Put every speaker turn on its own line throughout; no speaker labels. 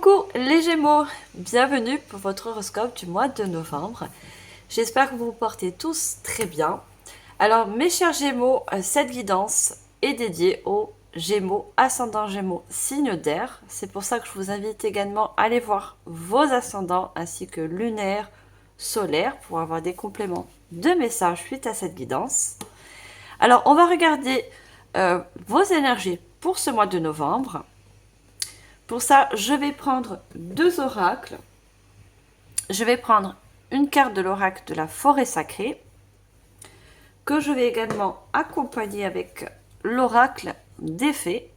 Coucou les Gémeaux, bienvenue pour votre horoscope du mois de novembre. J'espère que vous vous portez tous très bien. Alors mes chers Gémeaux, cette guidance est dédiée aux Gémeaux, ascendant Gémeaux, signe d'air. C'est pour ça que je vous invite également à aller voir vos ascendants ainsi que lunaire, solaire pour avoir des compléments de messages suite à cette guidance. Alors on va regarder vos énergies pour ce mois de novembre. Pour ça, je vais prendre deux oracles. Je vais prendre une carte de l'oracle de la forêt sacrée, que je vais également accompagner avec l'oracle des fées.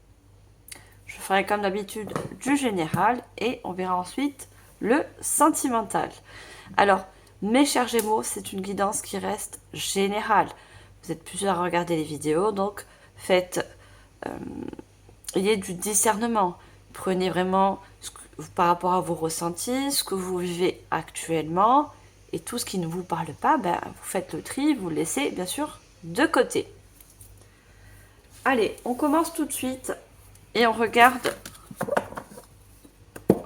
Je ferai comme d'habitude du général et on verra ensuite le sentimental. Alors, mes chers Gémeaux, c'est une guidance qui reste générale. Vous êtes plusieurs à regarder les vidéos, donc faites ayez du discernement. Prenez vraiment par rapport à vos ressentis, ce que vous vivez actuellement, et tout ce qui ne vous parle pas, ben, vous faites le tri, vous le laissez bien sûr de côté. Allez, on commence tout de suite et on regarde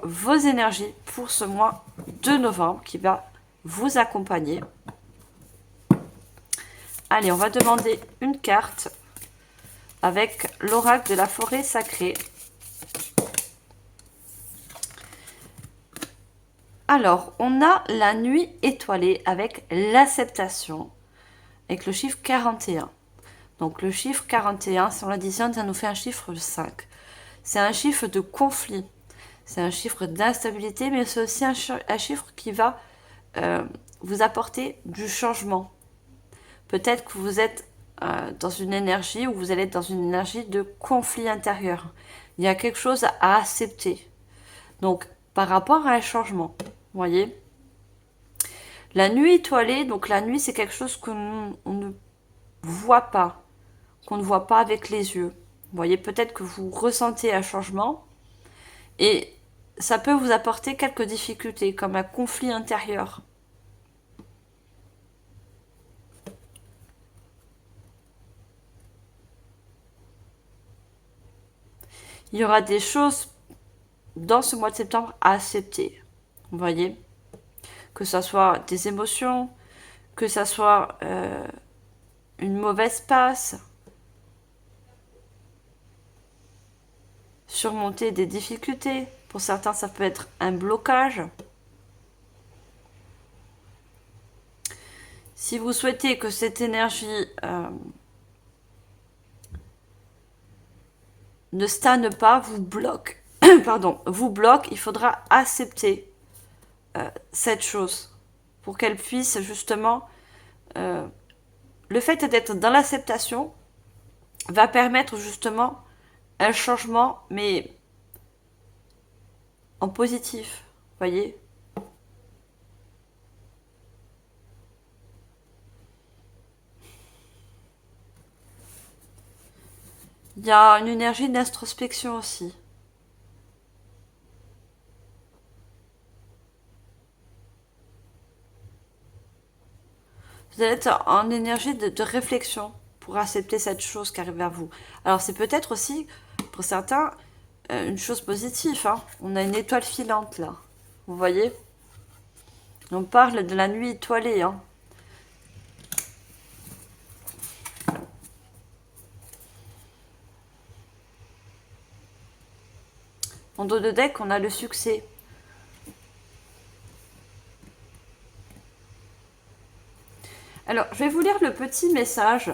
vos énergies pour ce mois de novembre qui va vous accompagner. Allez, on va demander une carte avec l'oracle de la forêt sacrée. Alors, on a la nuit étoilée avec l'acceptation, avec le chiffre 41. Donc, le chiffre 41, si on l'additionne, ça nous fait un chiffre 5. C'est un chiffre de conflit, c'est un chiffre d'instabilité, mais c'est aussi un chiffre qui va vous apporter du changement. Peut-être que vous êtes dans une énergie ou vous allez être dans une énergie de conflit intérieur. Il y a quelque chose à accepter. Donc, par rapport à un changement. Vous voyez, la nuit étoilée, donc la nuit c'est quelque chose qu'on ne voit pas, qu'on ne voit pas avec les yeux. Vous voyez, peut-être que vous ressentez un changement et ça peut vous apporter quelques difficultés, comme un conflit intérieur. Il y aura des choses dans ce mois de septembre à accepter. Vous voyez, que ça soit des émotions, que ça soit une mauvaise passe, surmonter des difficultés. Pour certains, ça peut être un blocage. Si vous souhaitez que cette énergie ne stagne pas, vous bloque, pardon, vous bloque, il faudra accepter cette chose pour qu'elle puisse justement... le fait d'être dans l'acceptation va permettre justement un changement, mais en positif, voyez. Il y a une énergie d'introspection aussi. Vous allez être en énergie de réflexion pour accepter cette chose qui arrive à vous. Alors c'est peut-être aussi, pour certains, une chose positive. Hein. On a une étoile filante là. Vous voyez? On parle de la nuit étoilée. Hein. En dos de deck, on a le succès. Alors, je vais vous lire le petit message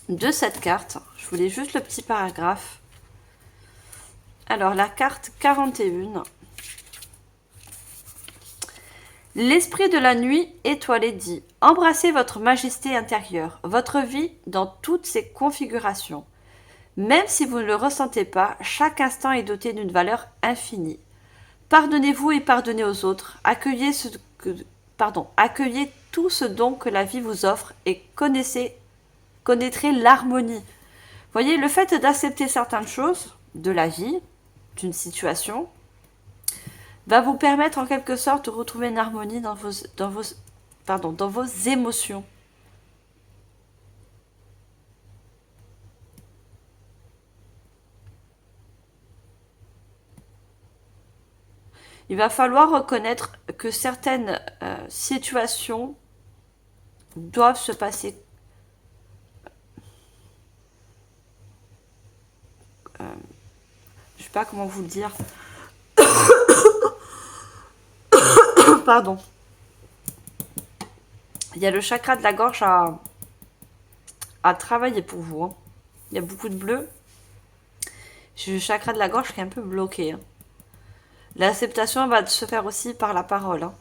de cette carte. Je vous lis juste le petit paragraphe. Alors, la carte 41. L'esprit de la nuit étoilée dit « Embrassez votre majesté intérieure, votre vie dans toutes ses configurations. Même si vous ne le ressentez pas, chaque instant est doté d'une valeur infinie. Pardonnez-vous et pardonnez aux autres. Accueillez tout ce don que la vie vous offre et connaîtrez l'harmonie. » Voyez, le fait d'accepter certaines choses de la vie, d'une situation, va vous permettre en quelque sorte de retrouver une harmonie dans vos émotions. Il va falloir reconnaître que certaines situations doivent se passer. Je sais pas comment vous le dire. Pardon. Il y a le chakra de la gorge à travailler pour vous. Hein. Il y a beaucoup de bleu. J'ai le chakra de la gorge qui est un peu bloqué. Hein. L'acceptation va se faire aussi par la parole. Hein.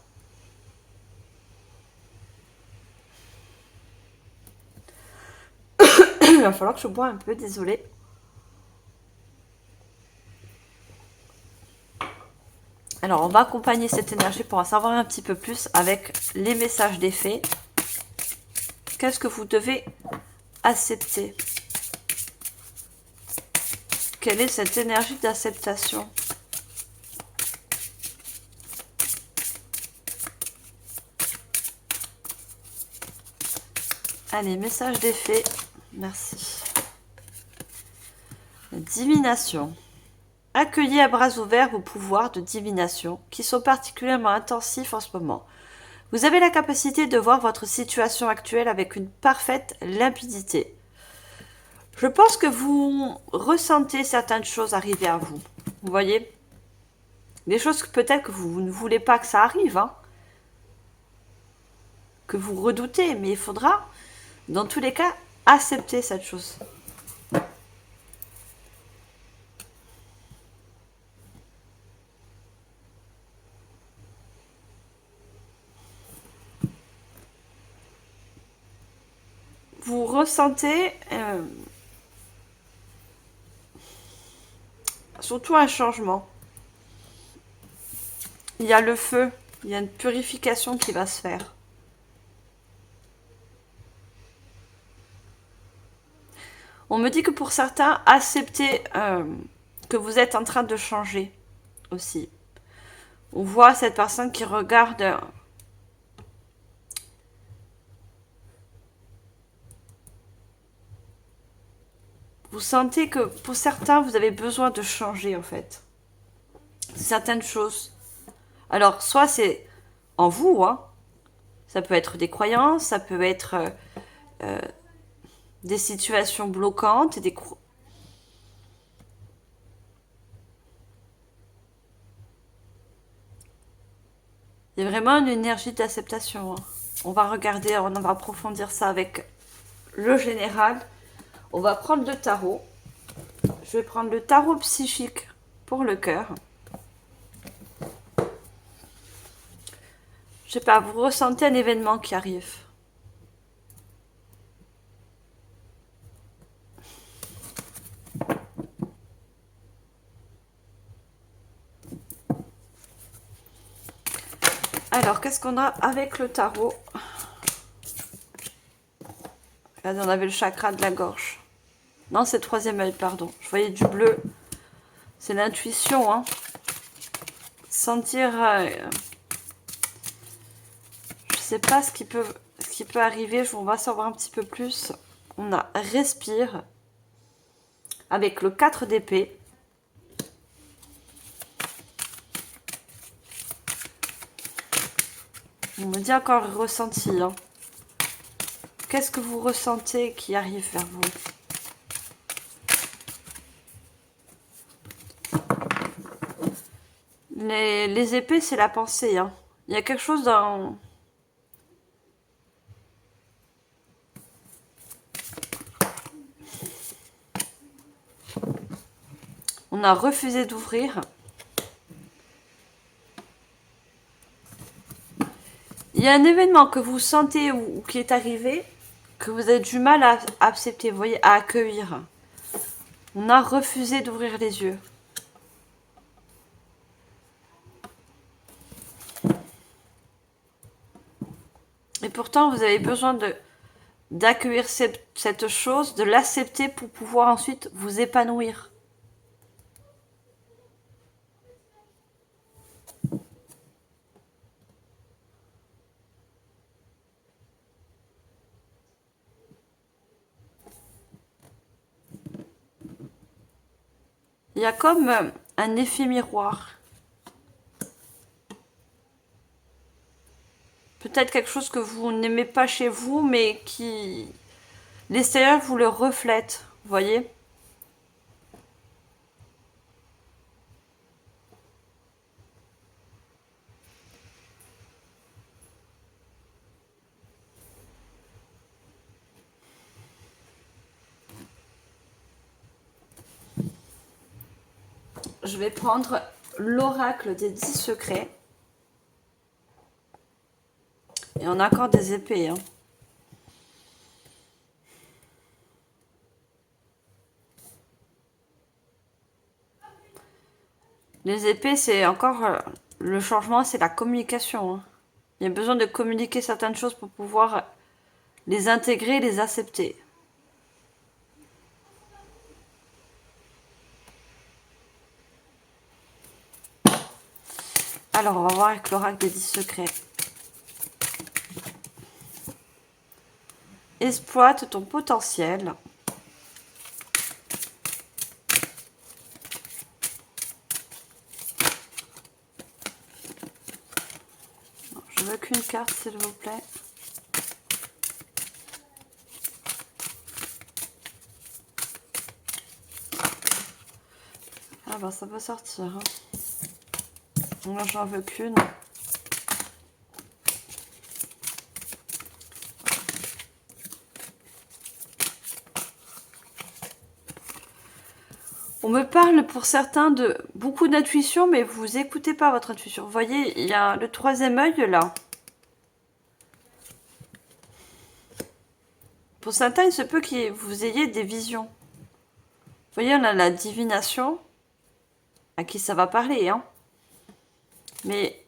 Il va falloir que je bois un peu, désolée. Alors, on va accompagner cette énergie pour en savoir un petit peu plus avec les messages des fées. Qu'est-ce que vous devez accepter? Quelle est cette énergie d'acceptation? Allez, message des fées. Merci. Divination. Accueillez à bras ouverts vos pouvoirs de divination qui sont particulièrement intensifs en ce moment. Vous avez la capacité de voir votre situation actuelle avec une parfaite limpidité. Je pense que vous ressentez certaines choses arriver à vous. Vous voyez? Des choses que peut-être que vous ne voulez pas que ça arrive, hein, que vous redoutez, mais il faudra, dans tous les cas, accepter cette chose. Vous ressentez surtout un changement. Il y a le feu, il y a une purification qui va se faire. On me dit que pour certains, acceptez que vous êtes en train de changer aussi. On voit cette personne qui regarde vous sentez que pour certains, vous avez besoin de changer en fait. Certaines choses. Alors, soit c'est en vous, hein. Ça peut être des croyances, ça peut être des situations bloquantes, des il y a vraiment une énergie d'acceptation. Hein. On va regarder, on va approfondir ça avec le général. On va prendre le tarot. Je vais prendre le tarot psychique pour le cœur. Je sais pas, vous ressentez un événement qui arrive. Alors, qu'est-ce qu'on a avec le tarot? Là, on avait le chakra de la gorge. Non, c'est le troisième œil, pardon. Je voyais du bleu. C'est l'intuition, hein. Sentir... je sais pas ce qui peut arriver. On va savoir un petit peu plus. On a respire. Avec le 4 d'épée. On me dit encore ressenti, hein. Qu'est-ce que vous ressentez qui arrive vers vous? Les épées, c'est la pensée. Hein. Il y a quelque chose dans... On a refusé d'ouvrir. Il y a un événement que vous sentez ou qui est arrivé, que vous avez du mal à accepter, vous voyez, à accueillir. On a refusé d'ouvrir les yeux. Et pourtant, vous avez besoin d'accueillir cette chose, de l'accepter pour pouvoir ensuite vous épanouir. Il y a comme un effet miroir. Peut-être quelque chose que vous n'aimez pas chez vous, mais qui... L'extérieur vous le reflète, vous voyez? Je vais prendre l'oracle des 10 secrets. Et on a encore des épées, hein. Les épées, c'est encore... le changement, c'est la communication, hein. Il y a besoin de communiquer certaines choses pour pouvoir les intégrer, les accepter. Alors, on va voir avec l'oracle des 10 secrets. Exploite ton potentiel. Non, je veux qu'une carte, s'il vous plaît. Ah ben, ça peut sortir, hein. Moi, j'en veux qu'une. On me parle pour certains de beaucoup d'intuition, mais vous écoutez pas votre intuition. Vous voyez, il y a le troisième œil là. Pour certains, il se peut que vous ayez des visions. Vous voyez, on a la divination, à qui ça va parler, hein. Mais...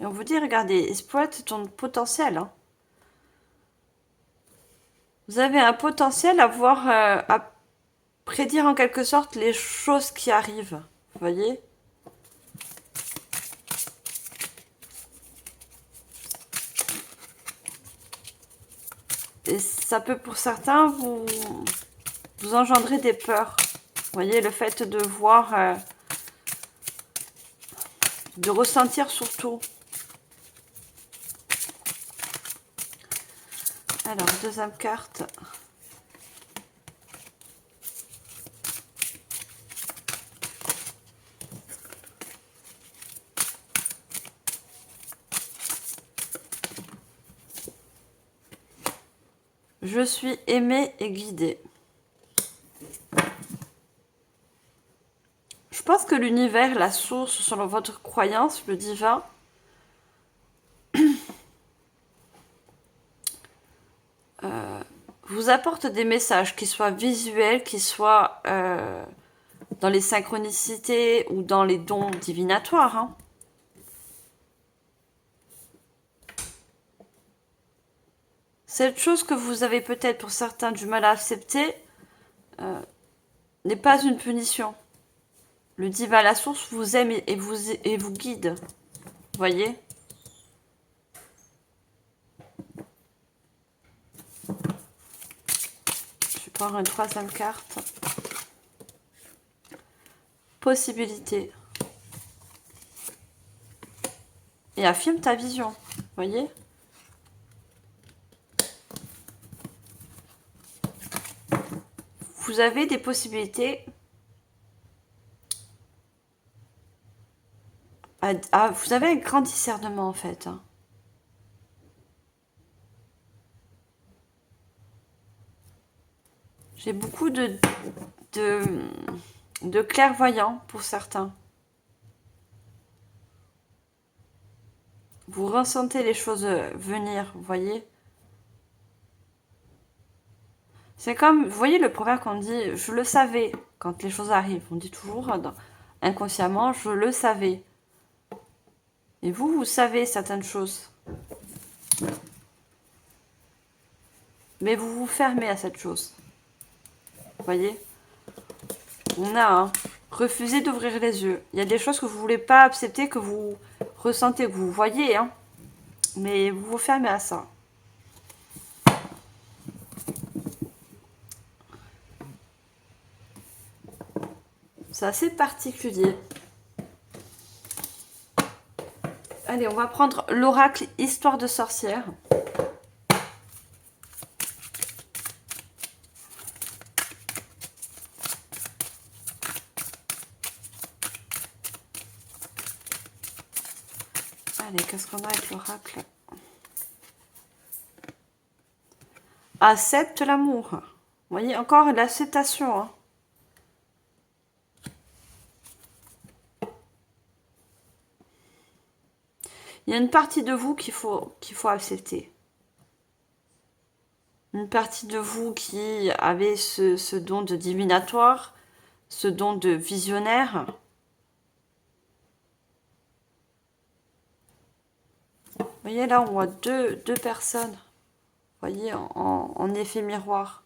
Et on vous dit, regardez, exploite ton potentiel, hein. Vous avez un potentiel à voir, à prédire en quelque sorte les choses qui arrivent. Vous voyez? Et ça peut pour certains vous engendrer des peurs. Vous voyez, le fait de voir, de ressentir surtout. Alors, deuxième carte. Je suis aimée et guidée. Je pense que l'univers, la source, selon votre croyance, le divin, vous apporte des messages, qu'ils soient visuels, qu'ils soient dans les synchronicités ou dans les dons divinatoires, hein. Cette chose que vous avez peut-être pour certains du mal à accepter n'est pas une punition. Le divin, la source, vous aime et vous guide. Vous voyez? Je vais prendre une troisième carte. Possibilité. Et affirme ta vision. Vous voyez? Vous avez des possibilités vous avez un grand discernement en fait, hein. J'ai beaucoup de clairvoyants pour certains. Vous ressentez les choses venir, vous voyez? C'est comme, vous voyez le proverbe qu'on dit, je le savais quand les choses arrivent. On dit toujours inconsciemment, je le savais. Et vous savez certaines choses. Mais vous vous fermez à cette chose. Vous voyez? On a refusé d'ouvrir les yeux. Il y a des choses que vous ne voulez pas accepter, que vous ressentez, que vous voyez, hein. Mais vous vous fermez à ça. C'est assez particulier. Allez, on va prendre l'oracle Histoire de sorcière. Allez, qu'est-ce qu'on a avec l'oracle? Accepte l'amour. Vous voyez, encore l'acceptation. Hein. Il y a une partie de vous qu'il faut accepter. Une partie de vous qui avait ce don de divinatoire, ce don de visionnaire. Vous voyez, là, on voit deux personnes. Vous voyez, en effet miroir.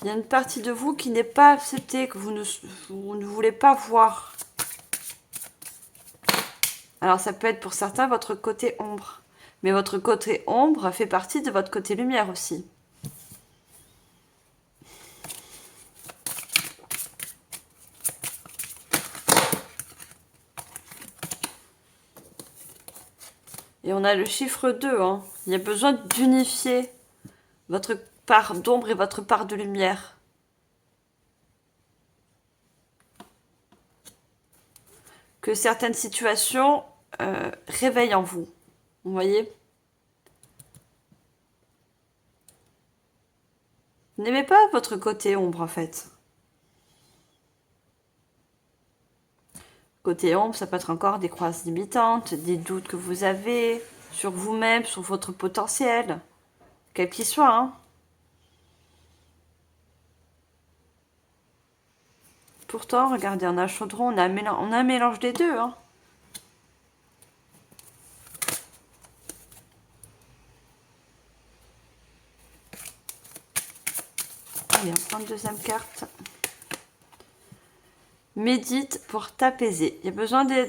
Il y a une partie de vous qui n'est pas acceptée, que vous ne voulez pas voir. Alors, ça peut être pour certains votre côté ombre. Mais votre côté ombre fait partie de votre côté lumière aussi. Et on a le chiffre 2. Hein. Il y a besoin d'unifier votre part d'ombre et votre part de lumière. Que certaines situations réveillent en vous. Vous voyez? Vous n'aimez pas votre côté ombre en fait. Côté ombre, ça peut être encore des croyances limitantes, des doutes que vous avez sur vous-même, sur votre potentiel, quel qu'il soit. Hein. Pourtant, regardez, on a un chaudron, on a un mélange des deux. Hein. Allez, on prend une deuxième carte. Médite pour t'apaiser. Il y a besoin de...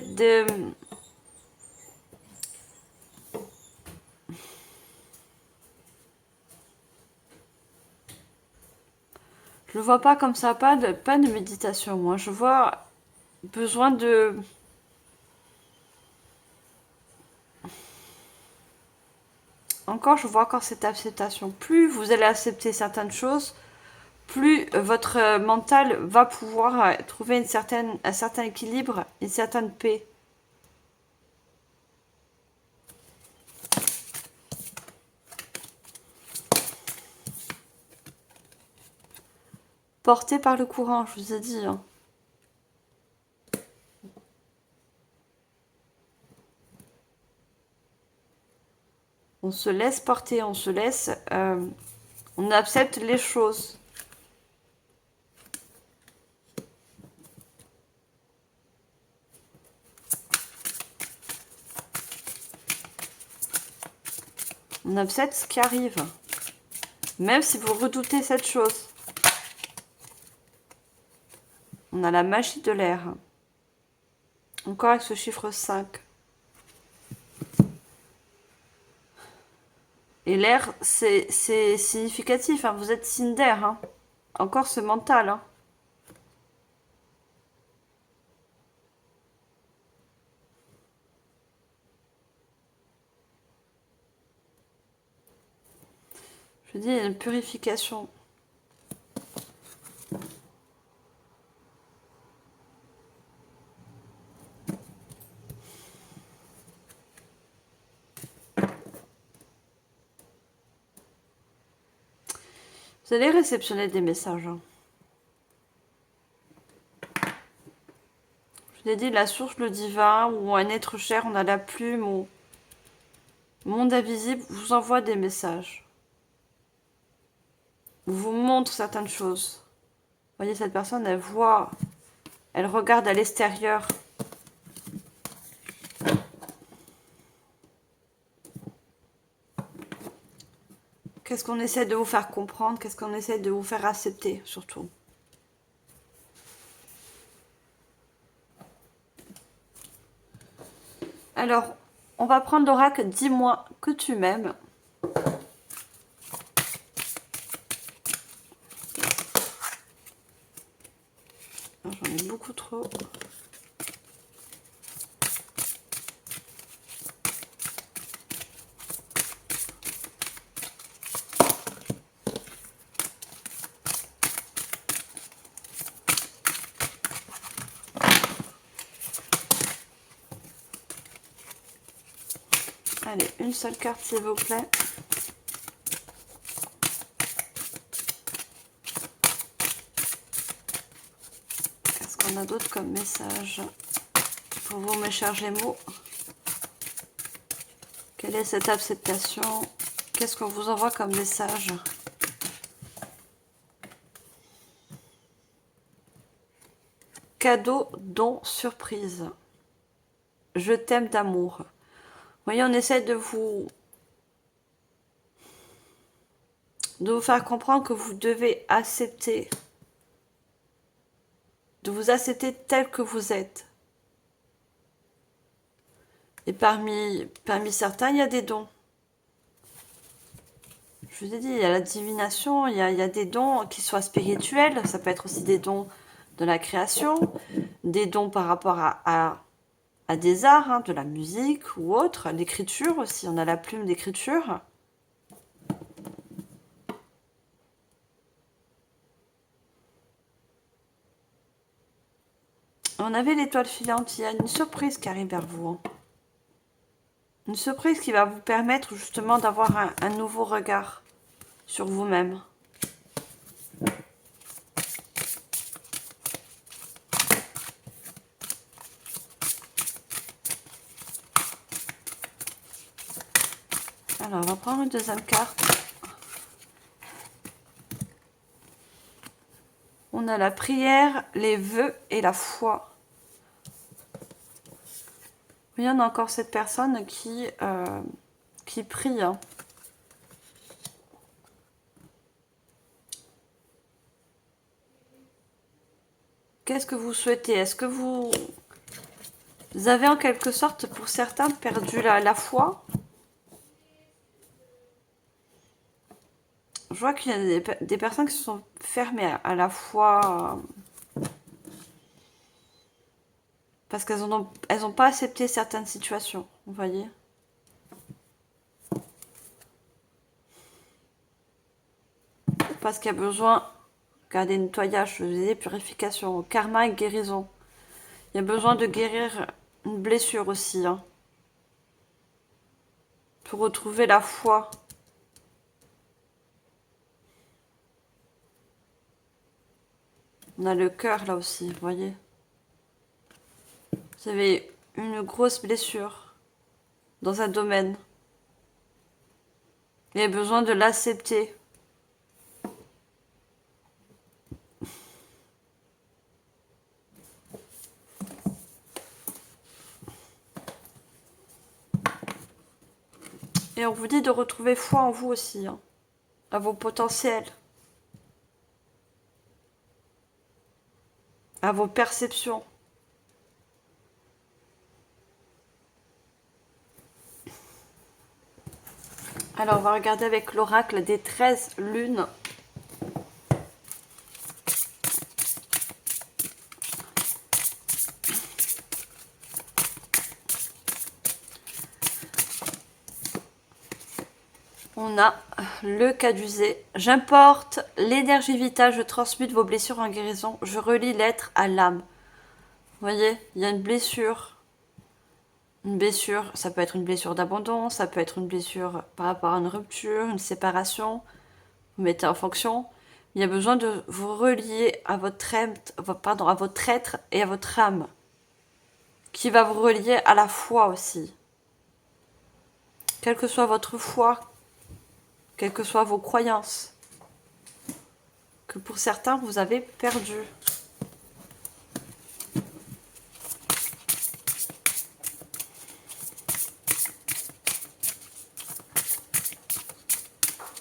Je le vois pas comme ça, pas de méditation. Moi, je vois besoin de... Encore, je vois encore cette acceptation. Plus vous allez accepter certaines choses, plus votre mental va pouvoir trouver un certain équilibre, une certaine paix. Porté par le courant, je vous ai dit. Hein. On se laisse porter, on se laisse... on accepte les choses. On accepte ce qui arrive. Même si vous redoutez cette chose. On a la magie de l'air. Encore avec ce chiffre 5. Et l'air, c'est significatif. Hein. Vous êtes signe d'air. Hein. Encore ce mental. Hein. Je dis, il y a une purification. Vous allez réceptionner des messages. Hein. Je l'ai dit, la source, le divin, ou un être cher, on a la plume, ou monde invisible, vous envoie des messages. Vous montre certaines choses. Vous voyez, cette personne, elle voit, elle regarde à l'extérieur. Qu'est-ce qu'on essaie de vous faire comprendre? Qu'est-ce qu'on essaie de vous faire accepter, surtout? Alors, on va prendre l'oracle « Dis-moi que tu m'aimes ». J'en ai beaucoup trop. Allez, une seule carte s'il vous plaît. Qu'est-ce qu'on a d'autre comme message pour vous, mes chers Gémeaux? Quelle est cette acceptation? Qu'est-ce qu'on vous envoie comme message? Cadeau, don, surprise. Je t'aime d'amour. Vous voyez, on essaie de vous faire comprendre que vous devez accepter, de vous accepter tel que vous êtes. Et parmi certains, il y a des dons. Je vous ai dit, il y a la divination, il y a des dons qui soient spirituels, ça peut être aussi des dons de la création, des dons par rapport à des arts, hein, de la musique ou autre, l'écriture aussi, on a la plume d'écriture. On avait l'étoile filante, il y a une surprise qui arrive vers vous. Une surprise qui va vous permettre justement d'avoir un nouveau regard sur vous-même. Alors, on va prendre une deuxième carte. On a la prière, les vœux et la foi. Il y en a encore cette personne qui prie. Hein. Qu'est-ce que vous souhaitez? Est-ce que vous avez en quelque sorte, pour certains, perdu la foi? Je vois qu'il y a des personnes qui se sont fermées à la foi parce qu'elles n'ont pas accepté certaines situations, vous voyez. Parce qu'il y a besoin, regardez, nettoyage, je vous disais, purification, karma et guérison. Il y a besoin de guérir une blessure aussi, hein, pour retrouver la foi. On a le cœur là aussi, vous voyez. Vous avez une grosse blessure dans un domaine. Il y a besoin de l'accepter. Et on vous dit de retrouver foi en vous aussi, hein, à vos potentiels, à vos perceptions. Alors, on va regarder avec l'oracle des 13 lunes. On a le caducée. J'importe l'énergie vitale, je transmute vos blessures en guérison, je relie l'être à l'âme. Vous voyez, il y a une blessure. Une blessure, ça peut être une blessure d'abandon, ça peut être une blessure par rapport à une rupture, une séparation. Vous mettez en fonction. Il y a besoin de vous relier à votre être et à votre âme, qui va vous relier à la foi aussi. Quelle que soit votre foi, quelles que soient vos croyances, que pour certains vous avez perdu.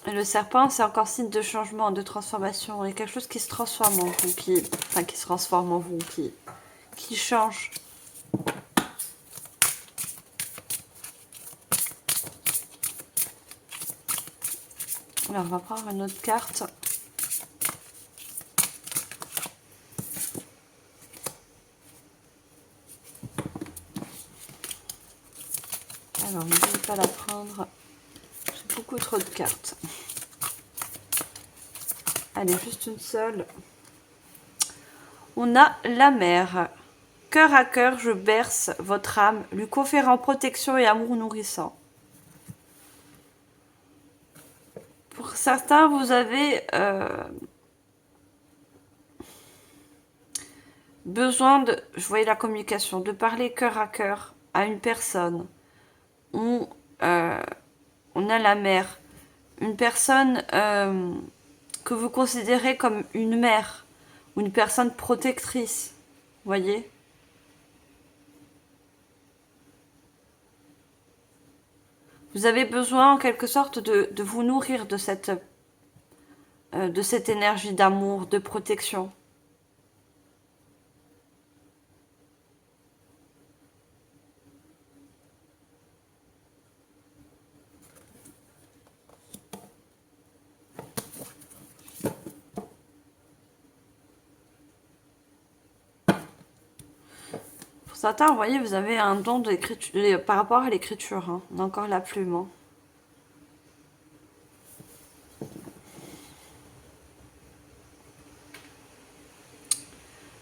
Et le serpent, c'est encore signe de changement, de transformation. Il y a quelque chose qui se transforme en vous, qui se transforme en vous, qui change. Alors, on va prendre une autre carte. Alors, n'oubliez pas la prendre. J'ai beaucoup trop de cartes. Allez, juste une seule. On a la mer. Cœur à cœur, je berce votre âme, lui conférant protection et amour nourrissant. certains, vous avez besoin de, je voyais la communication, de parler cœur à cœur à une personne où on a la mère, une personne que vous considérez comme une mère ou une personne protectrice, voyez. Vous avez besoin en quelque sorte de vous nourrir de cette énergie d'amour, de protection. Pour certains, vous voyez, vous avez un don d'écriture par rapport à l'écriture. Hein. On a encore la plume. Hein.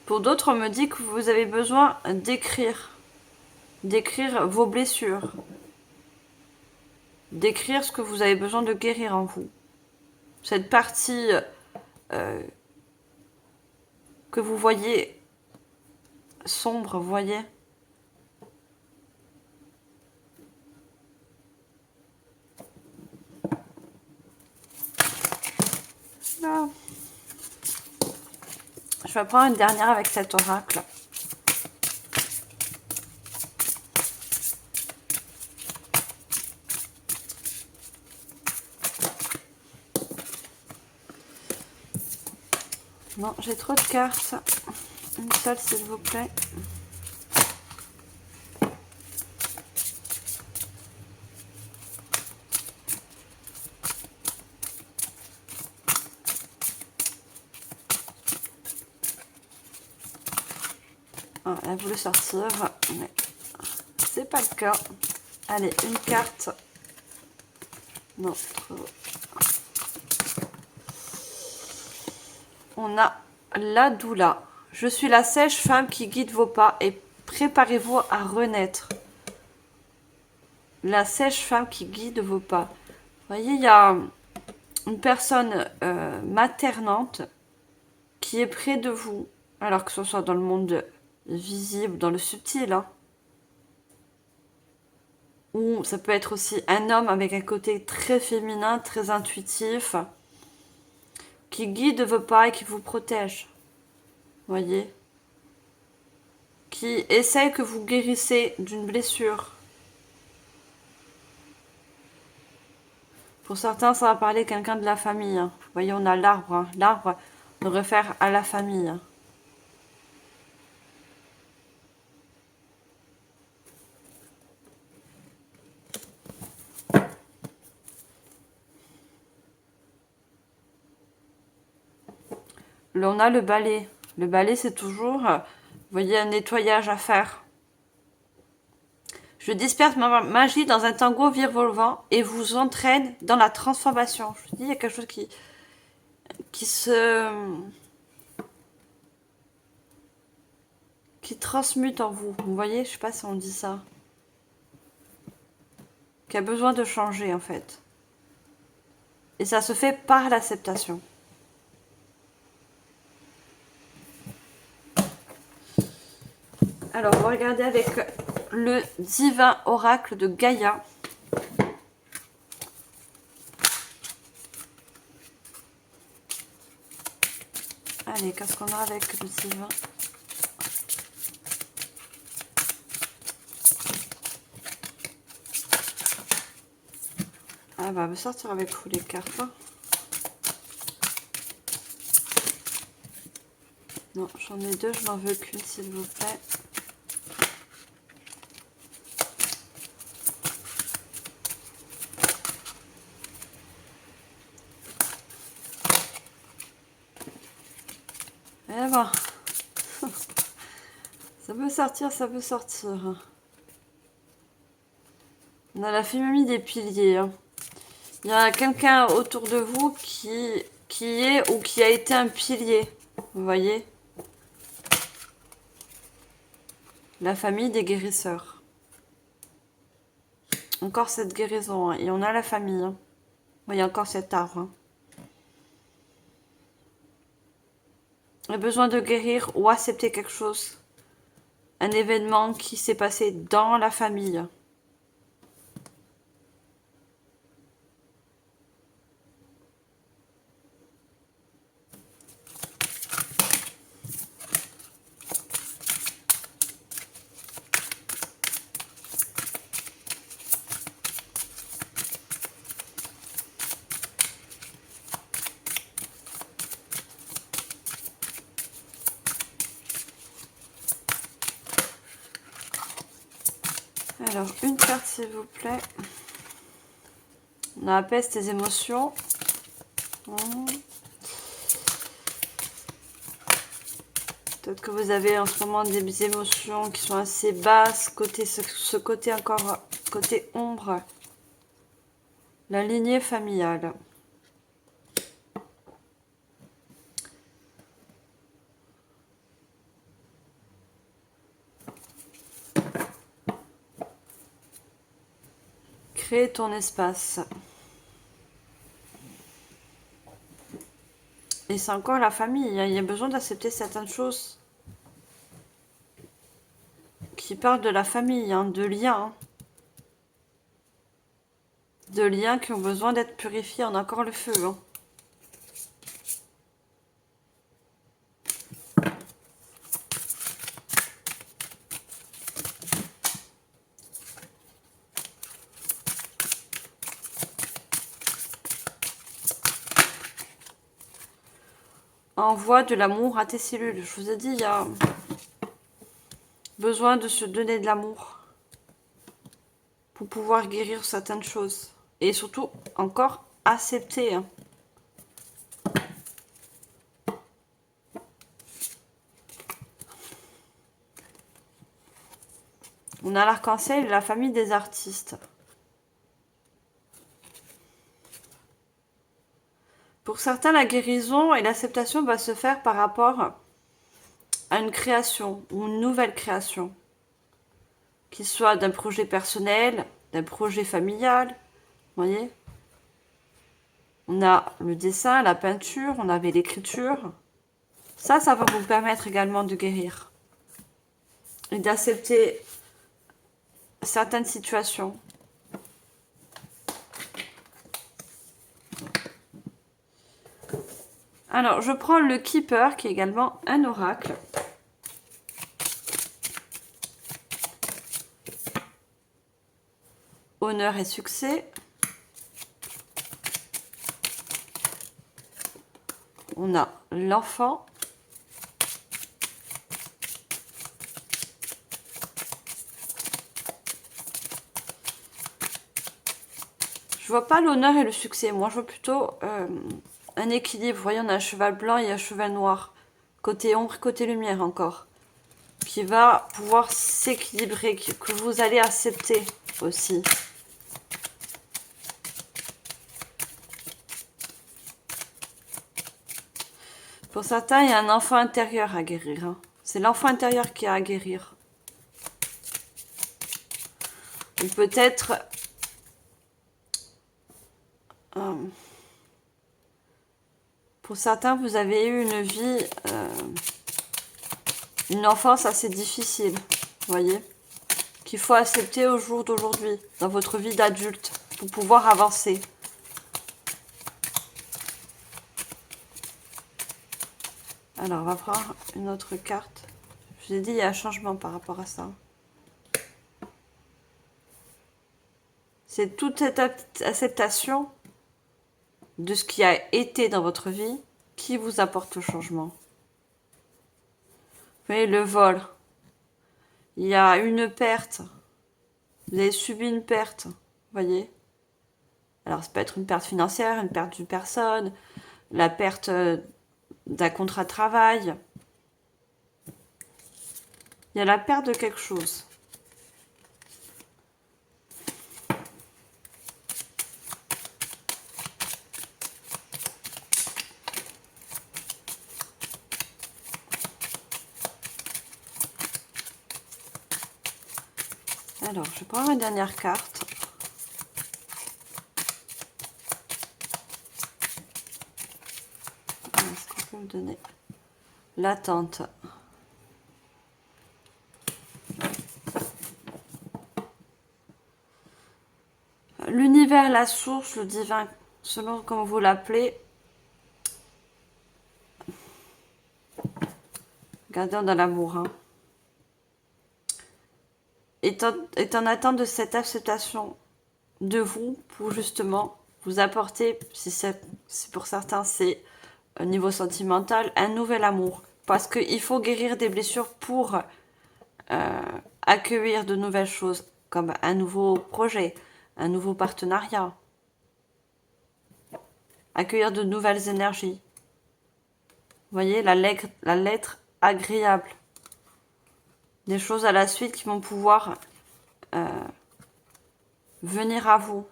Pour d'autres, on me dit que vous avez besoin d'écrire vos blessures, d'écrire ce que vous avez besoin de guérir en vous. Cette partie que vous voyez sombre, vous voyez. Là. Je vais prendre une dernière avec cet oracle. Non, j'ai trop de cartes. Une seule, s'il vous plaît. Ah, elle voulait sortir, mais c'est pas le cas. Allez, une carte. Non, trop. On a la doula. Je suis la sage-femme qui guide vos pas et préparez-vous à renaître. La sage-femme qui guide vos pas. Vous voyez, il y a une personne maternante qui est près de vous. Alors que ce soit dans le monde visible, dans le subtil. Hein. Ou ça peut être aussi un homme avec un côté très féminin, très intuitif. Qui guide vos pas et qui vous protège. Voyez, qui essaie que vous guérissez d'une blessure. Pour certains, ça va parler quelqu'un de la famille. Hein. Vous voyez, on a l'arbre. Hein. L'arbre nous réfère à la famille. Hein. Là, on a le balai. Le balai, c'est toujours, vous voyez, un nettoyage à faire. Je disperse ma magie dans un tango virevoltant et vous entraîne dans la transformation. Je vous dis, il y a quelque chose qui transmute en vous. Vous voyez, je sais pas si on dit ça. Qui a besoin de changer, en fait. Et ça se fait par l'acceptation. Alors, on va regarder avec le divin oracle de Gaïa. Allez, qu'est-ce qu'on a avec le divin? Ah bah, on va sortir avec vous les cartes. Hein. Non, j'en ai deux, je n'en veux qu'une, s'il vous plaît. Eh ben, ça peut sortir, ça peut sortir. On a la famille des piliers. Hein. Il y a quelqu'un autour de vous qui est ou qui a été un pilier. Vous voyez? La famille des guérisseurs. Encore cette guérison. Hein. Et on a la famille. Hein. Vous voyez encore cet arbre. Hein. Le besoin de guérir ou accepter quelque chose. Un événement qui s'est passé dans la famille. Alors, une carte s'il vous plaît. On apaise tes émotions. Peut-être que vous avez en ce moment des émotions qui sont assez basses, côté ce côté encore, côté ombre. La lignée familiale. Crée ton espace. Et c'est encore la famille, hein. Il y a besoin d'accepter certaines choses qui parlent de la famille, hein, de liens. De liens qui ont besoin d'être purifiés. On a encore le feu. Hein. Envoie de l'amour à tes cellules. Je vous ai dit, il y a besoin de se donner de l'amour pour pouvoir guérir certaines choses. Et surtout, encore, accepter. Hein. On a l'arc-en-ciel et la famille des artistes. Pour certains, la guérison et l'acceptation va se faire par rapport à une création ou une nouvelle création. Qu'il soit d'un projet personnel, d'un projet familial. Vous voyez ? On a le dessin, la peinture, on avait l'écriture. Ça va vous permettre également de guérir. Et d'accepter certaines situations. Alors, je prends le Keeper, qui est également un oracle. Honneur et succès. On a l'enfant. Je vois pas l'honneur et le succès. Moi, je vois plutôt un équilibre. Vous voyez, on a un cheval blanc et un cheval noir. Côté ombre, côté lumière encore. Qui va pouvoir s'équilibrer, que vous allez accepter aussi. Pour certains, il y a un enfant intérieur à guérir. Hein. C'est l'enfant intérieur qui a à guérir. Ou peut-être... pour certains, vous avez eu une vie... une enfance assez difficile. Vous voyez ? Qu'il faut accepter au jour d'aujourd'hui, dans votre vie d'adulte, pour pouvoir avancer. Alors, on va prendre une autre carte. Je vous ai dit, il y a un changement par rapport à ça. C'est toute cette acceptation de ce qui a été dans votre vie qui vous apporte le changement. Vous voyez, le vol. Il y a une perte. Vous avez subi une perte. Vous voyez ? Alors, ça peut être une perte financière, une perte d'une personne, la perte d'un contrat de travail. Il y a la perte de quelque chose. Alors, je prends ma dernière carte. Est-ce qu'on peut me donner l'attente. L'univers, la source, le divin, selon comme vous l'appelez. Regardez dans l'amour. Hein. Est en attente de cette acceptation de vous pour justement vous apporter, si pour certains c'est au niveau sentimental, un nouvel amour. Parce qu'il faut guérir des blessures pour accueillir de nouvelles choses, comme un nouveau projet, un nouveau partenariat. Accueillir de nouvelles énergies. Vous voyez, la lettre agréable. Des choses à la suite qui vont pouvoir venir à vous.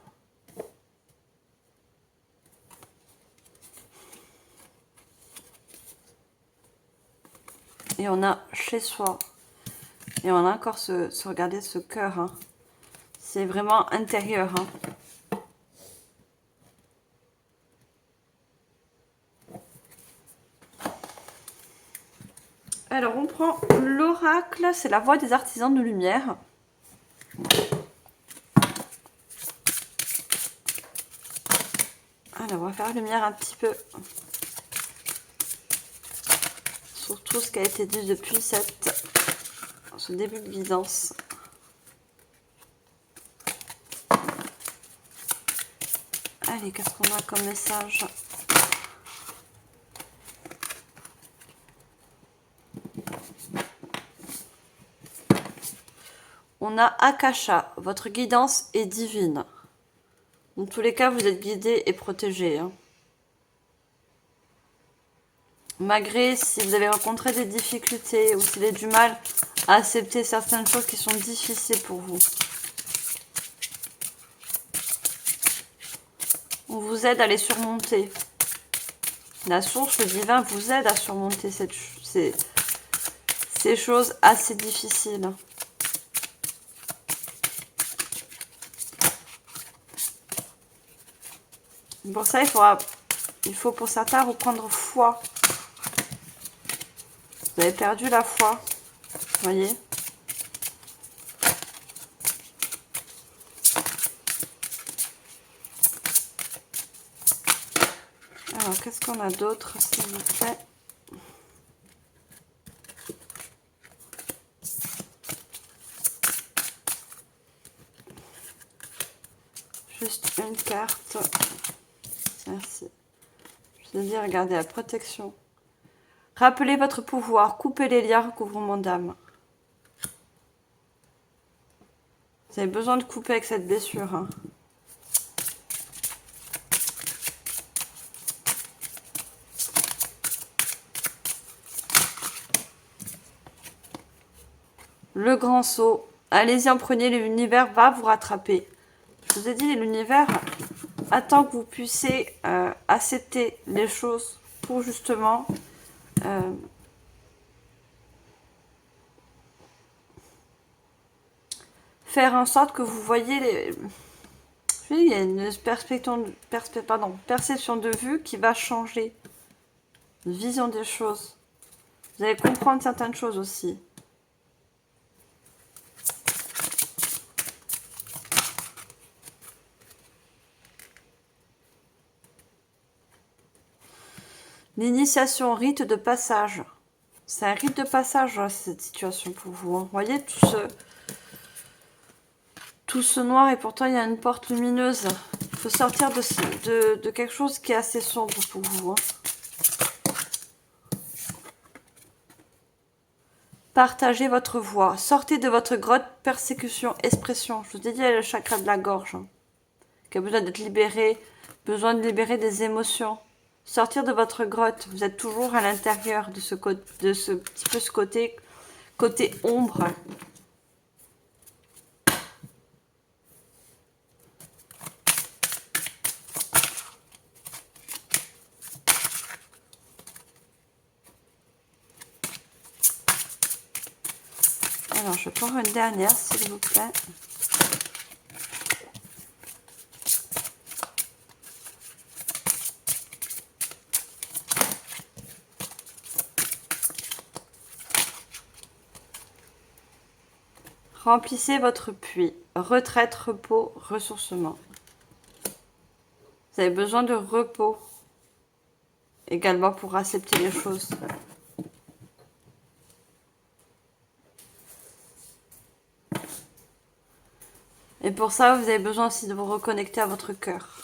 Et on a chez soi. Et on a encore regardez ce cœur. Hein. C'est vraiment intérieur. Hein. Alors, on prend l'oracle. C'est la voix des artisans de lumière. Alors, on va faire lumière un petit peu sur tout ce qui a été dit depuis ce début de guidance. Allez, qu'est-ce qu'on a comme message? On a Akasha, votre guidance est divine. Dans tous les cas, vous êtes guidé et protégé. Hein. Malgré si vous avez rencontré des difficultés ou si vous avez du mal à accepter certaines choses qui sont difficiles pour vous. On vous aide à les surmonter. La source, le divin, vous aide à surmonter ces choses assez difficiles. Pour ça, il faut pour certains reprendre foi. Vous avez perdu la foi. Vous voyez? Alors, qu'est-ce qu'on a d'autre, s'il vous plaît? Juste une carte. Merci. Je veux dire, regardez la protection. Rappelez votre pouvoir. Coupez les liens, recouvrement d'âme. Vous avez besoin de couper avec cette blessure. Hein. Le grand saut. Allez-y, en prenez. L'univers va vous rattraper. Je vous ai dit, l'univers attend que vous puissiez accepter les choses pour justement faire en sorte que vous voyez les... Il y a une perception de vue qui va changer. Une vision des choses. Vous allez comprendre certaines choses aussi. L'initiation, rite de passage. C'est un rite de passage, cette situation pour vous. Hein. Vous voyez tout ce noir et pourtant il y a une porte lumineuse. Il faut sortir de quelque chose qui est assez sombre pour vous. Hein. Partagez votre voix. Sortez de votre grotte, persécution, expression. Je vous ai dit, il y a le chakra de la gorge. Hein, qui a besoin d'être libéré, besoin de libérer des émotions. Sortir de votre grotte. Vous êtes toujours à l'intérieur de ce petit peu ce côté ombre. Alors, je prends une dernière, s'il vous plaît. Remplissez votre puits. Retraite, repos, ressourcement. Vous avez besoin de repos. Également pour accepter les choses. Et pour ça, vous avez besoin aussi de vous reconnecter à votre cœur.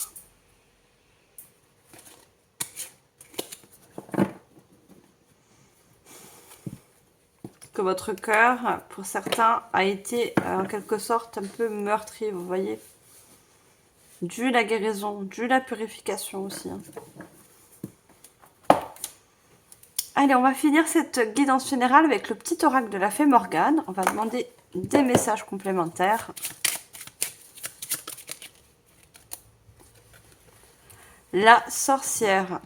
Que votre cœur, pour certains, a été en quelque sorte un peu meurtri, vous voyez. Dû la guérison, dû la purification aussi. Allez, on va finir cette guidance générale avec le petit oracle de la fée Morgane. On va demander des messages complémentaires. La sorcière.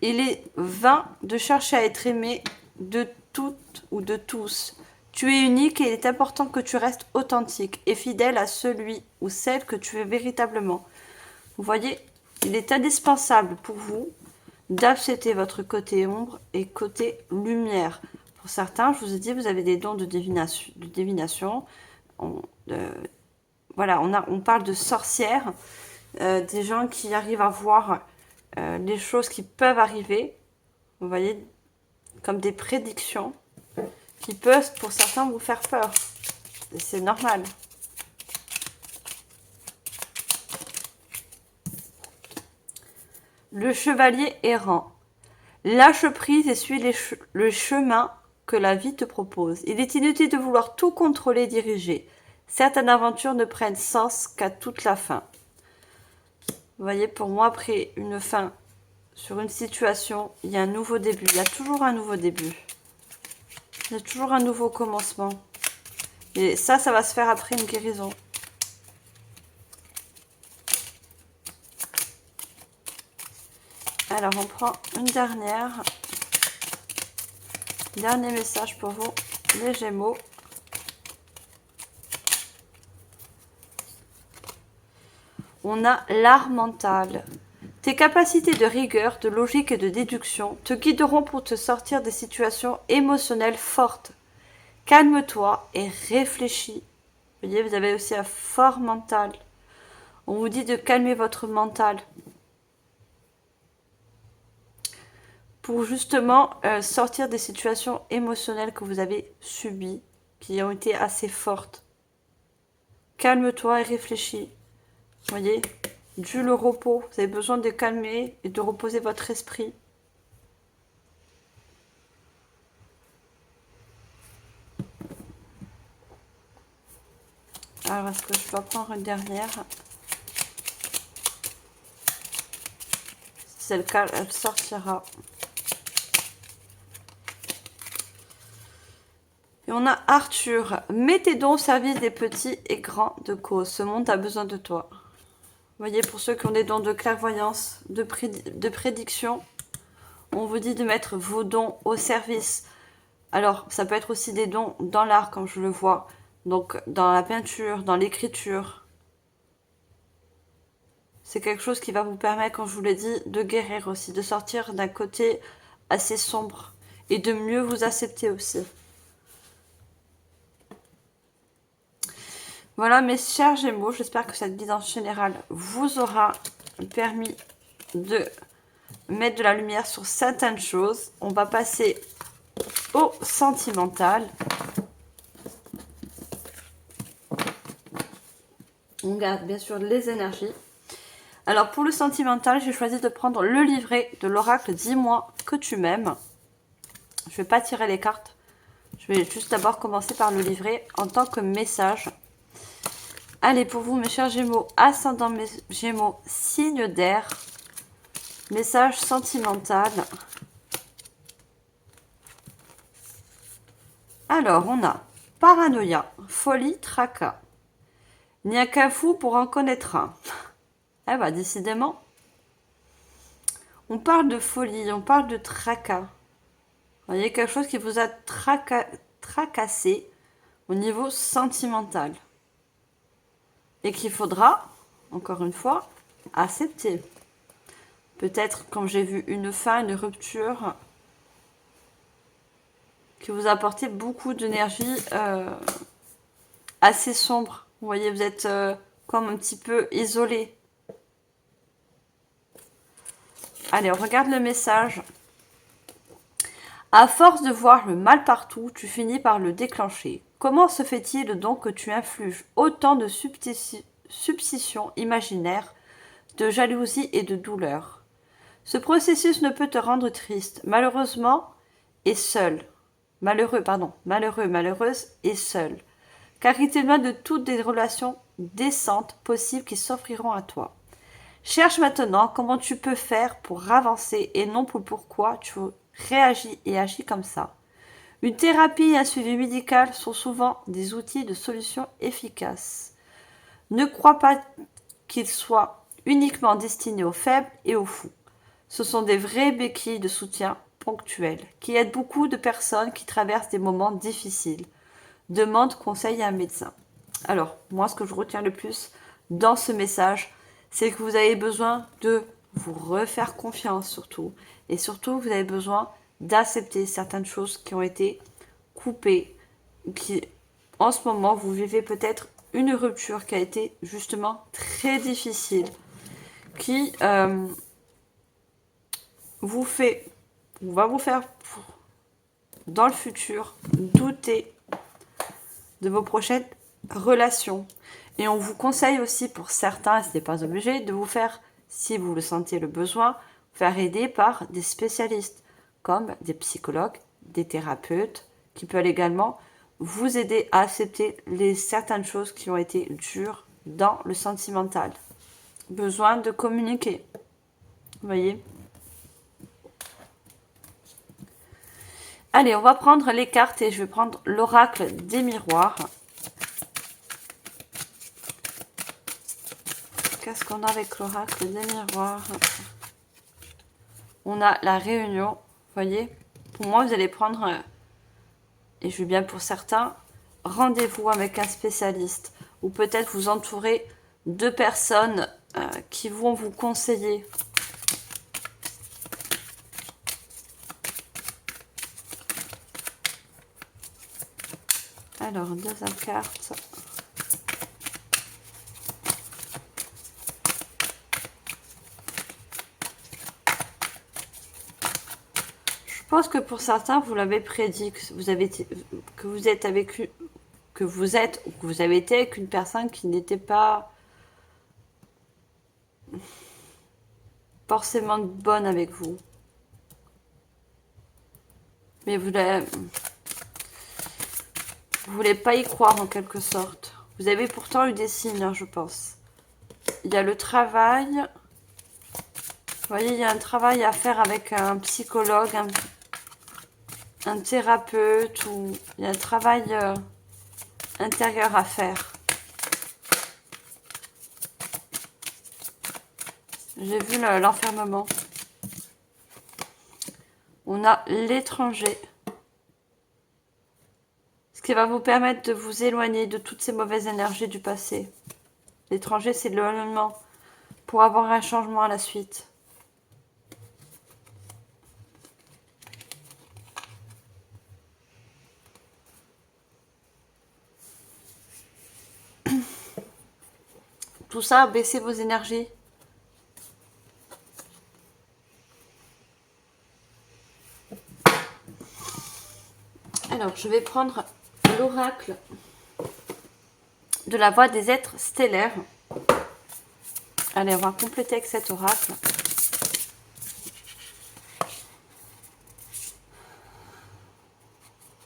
Il est vain de chercher à être aimé de toutes ou de tous. Tu es unique et il est important que tu restes authentique et fidèle à celui ou celle que tu es véritablement. Vous voyez, il est indispensable pour vous d'accepter votre côté ombre et côté lumière. Pour certains, je vous ai dit, vous avez des dons de divination. Voilà, on parle de sorcières, des gens qui arrivent à voir les choses qui peuvent arriver. Vous voyez, comme des prédictions qui peuvent, pour certains, vous faire peur. Et c'est normal. Le chevalier errant. Lâche prise et suis le chemin que la vie te propose. Il est inutile de vouloir tout contrôler, diriger. Certaines aventures ne prennent sens qu'à toute la fin. Vous voyez, pour moi, après une fin sur une situation, il y a un nouveau début. Il y a toujours un nouveau début. Il y a toujours un nouveau commencement. Et ça va se faire après une guérison. Alors, on prend une dernière. Dernier message pour vous, les Gémeaux. On a l'art mental. Tes capacités de rigueur, de logique et de déduction te guideront pour te sortir des situations émotionnelles fortes. Calme-toi et réfléchis. Vous voyez, vous avez aussi un fort mental. On vous dit de calmer votre mental. Pour justement sortir des situations émotionnelles que vous avez subies, qui ont été assez fortes. Calme-toi et réfléchis. Vous voyez, dû le repos, vous avez besoin de calmer et de reposer votre esprit. Alors, est-ce que je dois prendre une dernière? Si c'est le cas, elle sortira. Et on a Arthur. Mets tes dons au service des petits et grands de cause. Ce monde a besoin de toi. Vous voyez, pour ceux qui ont des dons de clairvoyance, de prédiction, on vous dit de mettre vos dons au service. Alors, ça peut être aussi des dons dans l'art, comme je le vois. Donc, dans la peinture, dans l'écriture. C'est quelque chose qui va vous permettre, comme je vous l'ai dit, de guérir aussi, de sortir d'un côté assez sombre et de mieux vous accepter aussi. Voilà mes chers Gémeaux, j'espère que cette guidance générale vous aura permis de mettre de la lumière sur certaines choses. On va passer au sentimental. On garde bien sûr les énergies. Alors pour le sentimental, j'ai choisi de prendre le livret de l'oracle Dis-moi que tu m'aimes. Je ne vais pas tirer les cartes. Je vais juste d'abord commencer par le livret en tant que message. Allez, pour vous, mes chers Gémeaux, ascendant mes Gémeaux, signe d'air, message sentimental. Alors, on a paranoïa, folie, tracas. Il n'y a qu'un fou pour en connaître un. Eh bien, décidément. On parle de folie, on parle de tracas. Il y a quelque chose qui vous a tracassé au niveau sentimental. Et qu'il faudra, encore une fois, accepter. Peut-être, comme j'ai vu, une fin, une rupture qui vous a apporté beaucoup d'énergie assez sombre. Vous voyez, vous êtes comme un petit peu isolé. Allez, on regarde le message. À force de voir le mal partout, tu finis par le déclencher. Comment se fait-il donc que tu infliges autant de substitutions imaginaires, de jalousie et de douleur? Ce processus ne peut te rendre triste, malheureusement, et seul. Malheureux, pardon, malheureux, malheureuse et seul. Car il t'éloigne de toutes des relations décentes possibles qui s'offriront à toi. Cherche maintenant comment tu peux faire pour avancer et non pour pourquoi tu réagis et agis comme ça. Une thérapie et un suivi médical sont souvent des outils de solution efficaces. Ne crois pas qu'ils soient uniquement destinés aux faibles et aux fous. Ce sont des vraies béquilles de soutien ponctuelles qui aident beaucoup de personnes qui traversent des moments difficiles. Demande conseil à un médecin. Alors, moi, ce que je retiens le plus dans ce message, c'est que vous avez besoin de vous refaire confiance surtout. Et surtout, vous avez besoin d'accepter certaines choses qui ont été coupées, qui, en ce moment, vous vivez peut-être une rupture qui a été justement très difficile, qui vous fait, ou va vous faire, dans le futur, douter de vos prochaines relations. Et on vous conseille aussi pour certains, ce n'est pas obligé, de vous faire, si vous le sentez le besoin, faire aider par des spécialistes, comme des psychologues, des thérapeutes, qui peuvent également vous aider à accepter certaines choses qui ont été dures dans le sentimental. Besoin de communiquer. Vous voyez ? Allez, on va prendre les cartes et je vais prendre l'oracle des miroirs. Qu'est-ce qu'on a avec l'oracle des miroirs? On a la réunion, vous voyez. Pour moi, vous allez prendre, et je veux bien pour certains, rendez-vous avec un spécialiste. Ou peut-être vous entourer de personnes qui vont vous conseiller. Alors, deuxième carte. Je pense que pour certains, vous l'avez prédit, que vous avez que vous êtes avec que vous êtes ou que vous avez été avec une personne qui n'était pas forcément bonne avec vous. Mais vous voulez pas y croire en quelque sorte. Vous avez pourtant eu des signes, hein, je pense. Il y a le travail. Vous voyez, il y a un travail à faire avec un psychologue, un thérapeute, ou il y a un travail intérieur à faire. J'ai vu l'enfermement. On a l'étranger. Ce qui va vous permettre de vous éloigner de toutes ces mauvaises énergies du passé. L'étranger, c'est l'éloignement pour avoir un changement à la suite. Tout ça, baissez vos énergies. Alors, je vais prendre l'oracle de la voix des êtres stellaires. Allez, on va compléter avec cet oracle.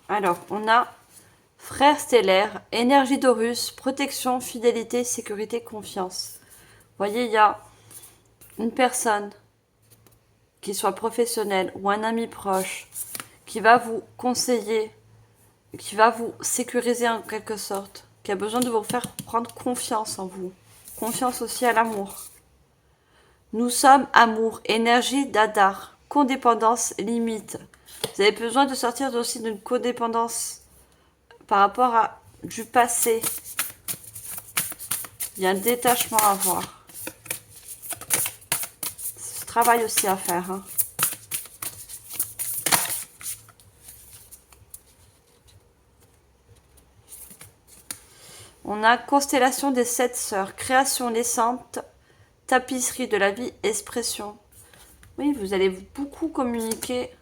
Alors, on a frère stellaire, énergie d'Horus, protection, fidélité, sécurité, confiance. Vous voyez, il y a une personne, qui soit professionnelle ou un ami proche, qui va vous conseiller, qui va vous sécuriser en quelque sorte, qui a besoin de vous faire prendre confiance en vous. Confiance aussi à l'amour. Nous sommes amour, énergie d'Adar, codépendance, limite. Vous avez besoin de sortir aussi d'une codépendance par rapport à du passé. Il y a un détachement à avoir. C'est ce travail aussi à faire. Hein. On a constellation des 7 sœurs, création naissante, tapisserie de la vie, expression. Oui, vous allez beaucoup communiquer.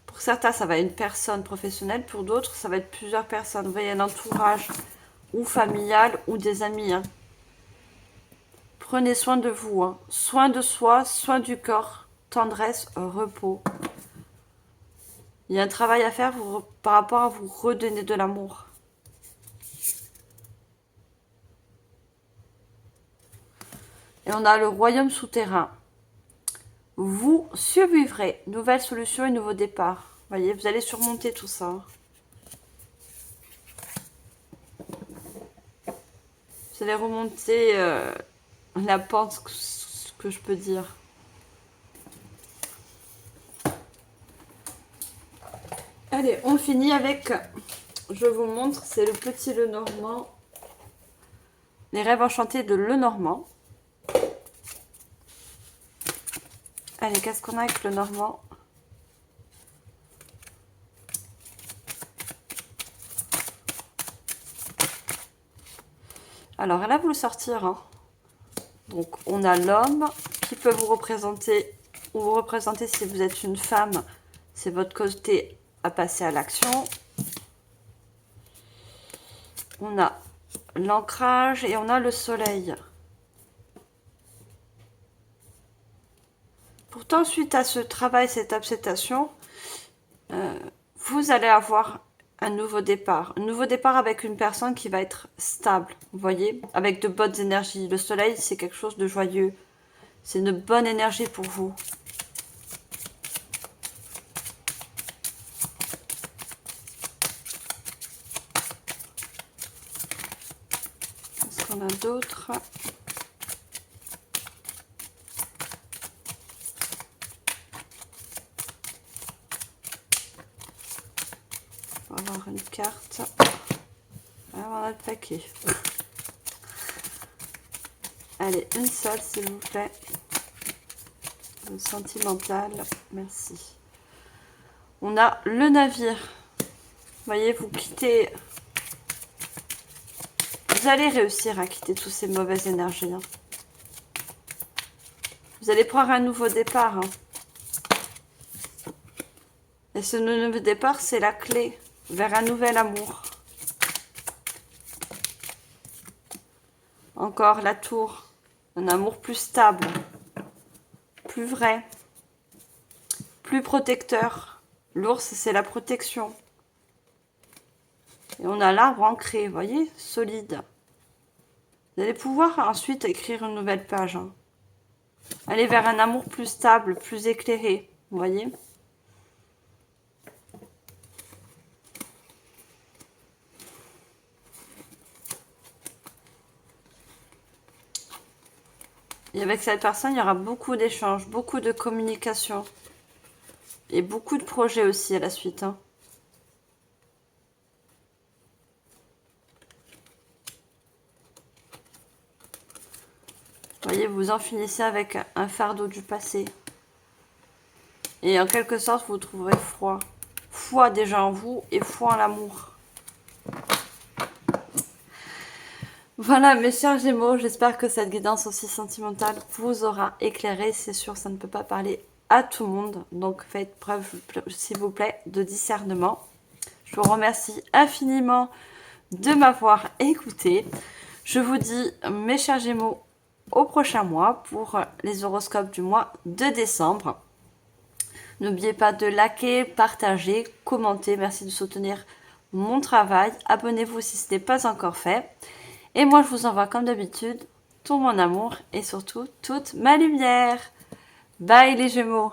Pour certains, ça va être une personne professionnelle. Pour d'autres, ça va être plusieurs personnes. Vous voyez, un entourage ou familial ou des amis. Hein. Prenez soin de vous. Hein. Soin de soi, soin du corps, tendresse, repos. Il y a un travail à faire par rapport à vous redonner de l'amour. Et on a le royaume souterrain. Vous survivrez. Nouvelle solution et nouveau départ. Vous voyez, vous allez surmonter tout ça. Vous allez remonter la pente, ce que je peux dire. Allez, on finit avec, je vous montre, c'est le petit Lenormand. Les rêves enchantés de Lenormand. Allez, qu'est-ce qu'on a avec Lenormand? Alors, elle a voulu sortir. Hein. Donc, on a l'homme qui peut vous représenter, ou vous représenter si vous êtes une femme. C'est votre côté à passer à l'action. On a l'ancrage et on a le soleil. Pourtant, suite à ce travail, cette acceptation, vous allez avoir un nouveau départ. Un nouveau départ avec une personne qui va être stable, vous voyez, avec de bonnes énergies. Le soleil, c'est quelque chose de joyeux. C'est une bonne énergie pour vous. Qu'est-ce qu'on a d'autre ? On va avoir une carte. Alors, on a le paquet. Allez, une seule, s'il vous plaît. Le sentimental, merci. On a le navire. Vous voyez, vous quittez. Vous allez réussir à quitter toutes ces mauvaises énergies. Hein. Vous allez prendre un nouveau départ. Hein. Et ce nouveau départ, c'est la clé vers un nouvel amour. Encore la tour. Un amour plus stable, plus vrai, plus protecteur. L'ours, c'est la protection. Et on a l'arbre ancré, vous voyez, solide. Vous allez pouvoir ensuite écrire une nouvelle page. Hein. Aller vers un amour plus stable, plus éclairé, vous voyez. Et avec cette personne, il y aura beaucoup d'échanges, beaucoup de communication. Et beaucoup de projets aussi à la suite. Hein. Vous voyez, vous en finissez avec un fardeau du passé. Et en quelque sorte, vous trouverez foi. Foi déjà en vous et foi en l'amour. Voilà mes chers Gémeaux, j'espère que cette guidance aussi sentimentale vous aura éclairé. C'est sûr, ça ne peut pas parler à tout le monde. Donc faites preuve, s'il vous plaît, de discernement. Je vous remercie infiniment de m'avoir écouté. Je vous dis, mes chers Gémeaux, au prochain mois pour les horoscopes du mois de décembre. N'oubliez pas de liker, partager, commenter. Merci de soutenir mon travail. Abonnez-vous si ce n'est pas encore fait. Et moi, je vous envoie comme d'habitude tout mon amour et surtout toute ma lumière. Bye les Gémeaux!